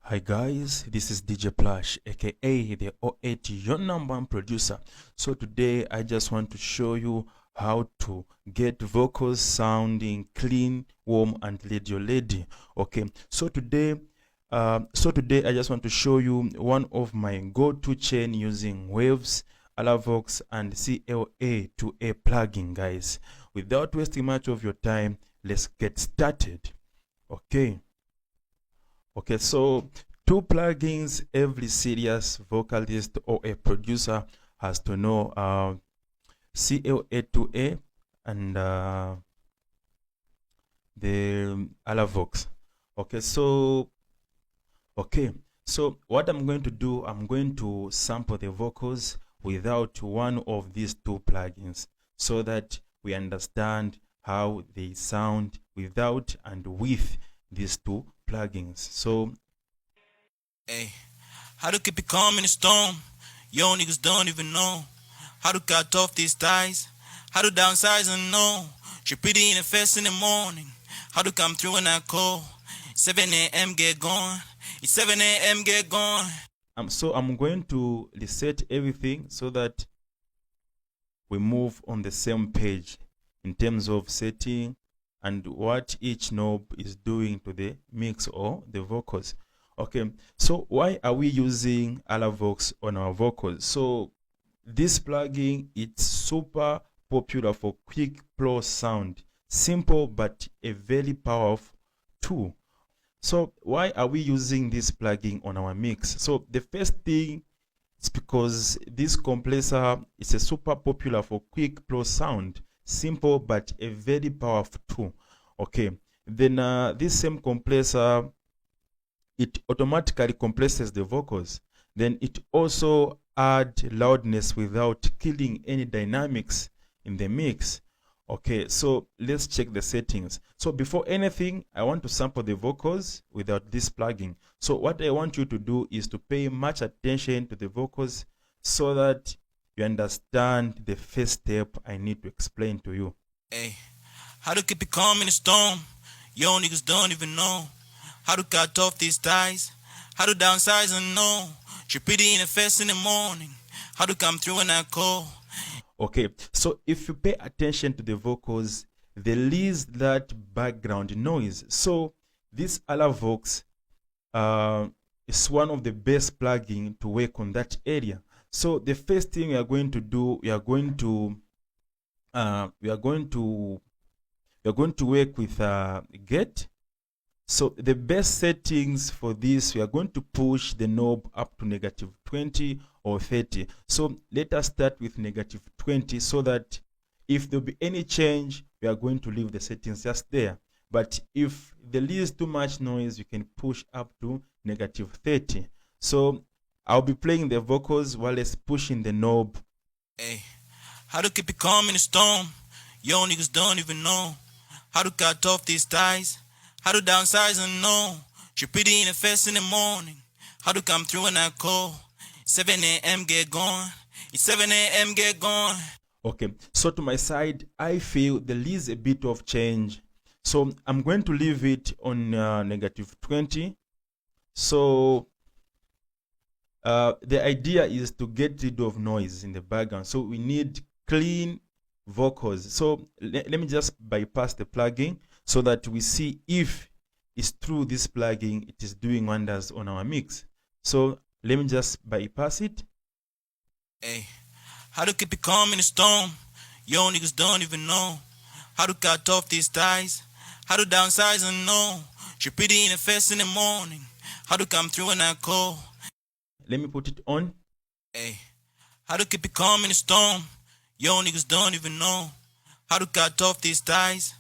Hi guys, this is DJ Plush aka the O8, your number one producer. So today I just want to show you how to get vocals sounding clean, warm and lady. Okay, so today I just want to show you one of my go-to chain using Waves, Alavox and CLA2A plugin, guys. Without wasting much of your time, let's get started. Okay, so two plugins every serious vocalist or a producer has to know, CLA2A and the Alavox. So what I'm going to do, I'm going to sample the vocals without one of these two plugins so that we understand how they sound without and with these two plugins. So Hey, how to keep it calm in the storm? Yo, niggas don't even know how to cut off these ties, how to downsize and know. She pretty in the face in the morning, how to come through when I call. 7 a.m. get gone, it's 7 a.m. get gone. I'm going to reset everything so that we move on the same page in terms of setting and what each knob is doing to the mix or the vocals. Okay, so why are we using Alavox on our vocals? So this plugin, it's super popular for quick flow sound, simple but a very powerful tool. So why are we using this plugin on our mix? So the first thing is because this compressor is a super popular for quick flow sound, simple but a very powerful tool. Okay, then this same compressor, it automatically compresses the vocals. Then it also adds loudness without killing any dynamics in the mix. Okay, so let's check the settings. So before anything, I want to sample the vocals without this plugin. So what I want you to do is to pay much attention to the vocals so that you understand the first step I need to explain to you. Hey, how to keep it calm in the storm? Yo, niggas don't even know how to cut off these ties, how to downsize and know. She pretty in the face in the morning, how to come through when I call. Okay, so if you pay attention to the vocals, there is that background noise. So this Alavox is one of the best plugins to work on that area. So the first thing we are going to do, we are going to work with get. So the best settings for this, we are going to push the knob up to -20 or 30. So let us start with -20 so that if there will be any change, we are going to leave the settings just there. But if there is too much noise, you can push up to -30. So I'll be playing the vocals while it's pushing the knob. Hey, how to keep it calm in the storm? Yo, niggas don't even know how to cut off these ties, how to downsize and know. She pretty in the face in the morning, how to come through when I call. 7 a.m. get gone, it's 7 a.m. get gone. Okay, so to my side, I feel there is a bit of change. So I'm going to leave it on -20. So the idea is to get rid of noise in the background. So we need clean vocals. So let me just bypass the plugin so that we see if it's through this plugin it is doing wonders on our mix. So let me just bypass it. Hey, how to keep it calm in the storm? Yo, niggas don't even know how to cut off these ties, how to downsize and know. She pretty in the face in the morning, how to come through when I call. Let me put it on. Hey, how to keep it calm in the storm? Yo, niggas don't even know how to cut off these ties.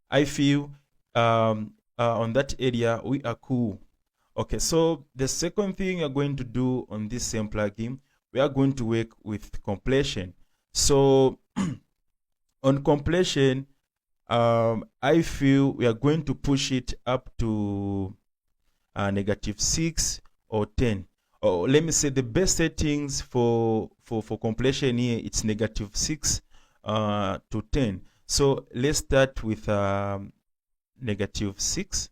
I feel on that area we are cool. Okay, so the second thing you're going to do on this same plugin, we are going to work with compression. So on compression, I feel we are going to push it up to -6 or 10. Or let me say the best settings for compression here, it's -6 to 10. So let's start with -6.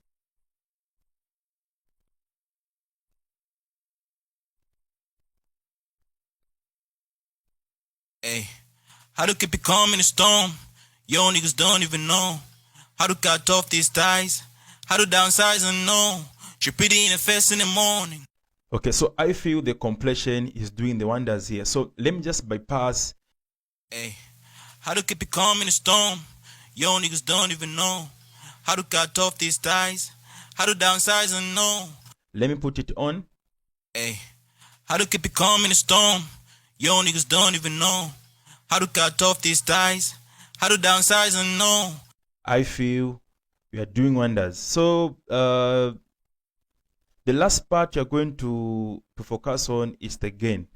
Hey, how to keep it calm in the storm? Yo niggas don't even know how to cut off these ties, how to downsize unknown. She pretty in the face in the morning. Okay, so I feel the compression is doing the wonders here. So let me just bypass. Hey, how to keep it calm in the storm? Yo niggas don't even know how to cut off these ties, how to downsize unknown. Let me put it on. Hey, how to keep it calm in the storm? Yo niggas don't even know how to cut off these ties, how to downsize unknown. I feel we are doing wonders. So the last part you're going to focus on is the gain.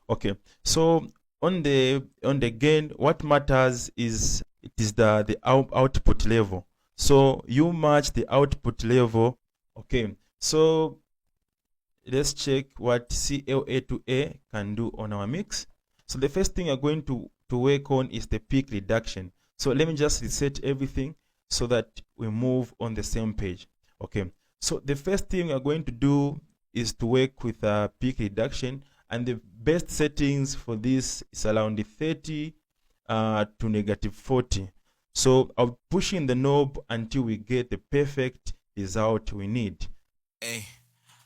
Okay, so on the gain, what matters is it is the output level. So you match the output level. Okay, so let's check what CLA to A can do on our mix. So the first thing you're going to work on is the peak reduction. So let me just reset everything so that we move on the same page. Okay, so the first thing we're going to do is to work with peak reduction, and the best settings for this is around the 30 to -40. So I'm pushing the knob until we get the perfect result we need. Hey,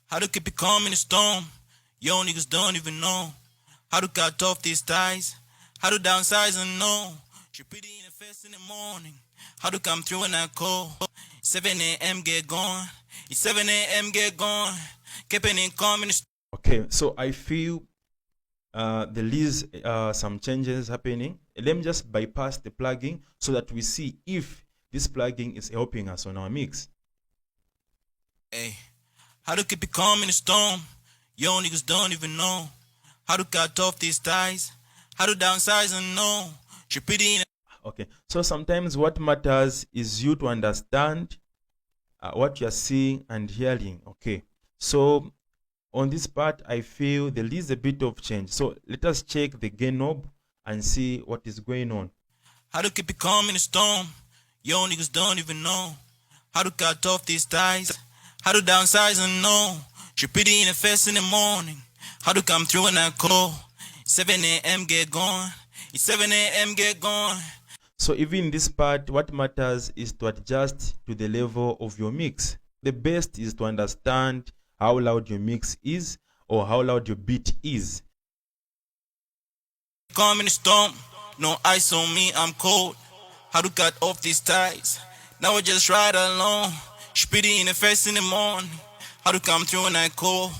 how to keep it calm in the storm? Yo niggas don't even know how to cut off these ties, how to downsize unknown. She pretty in the face in the morning, how to come through when I call. 7 a.m. get gone, it's 7 a.m. get gone, keeping it calm in the storm. Okay, so I feel there is some changes happening. Let me just bypass the plugin so that we see if this plugin is helping us on our mix. Hey, how to keep it calm in the storm? Yo niggas don't even know how to cut off these ties, how to downsize unknown. She pretty in. Okay, so sometimes what matters is you to understand what you're seeing and hearing. Okay, so on this part, I feel there is a bit of change. So let us check the gain knob and see what is going on. How to keep it calm in the storm? Yo niggas don't even know how to cut off these ties, how to downsize unknown. She pretty in the face in the morning, how to come through when I call. 7 a.m. get gone, it's 7 a.m. get gone. So even in this part, what matters is to adjust to the level of your mix. The best is to understand how loud your mix is or how loud your beat is. Calm in the storm, no ice on me, I'm cold. How to cut off these ties, now I just ride alone. She pretty in the face in the morning, how to come through when I call.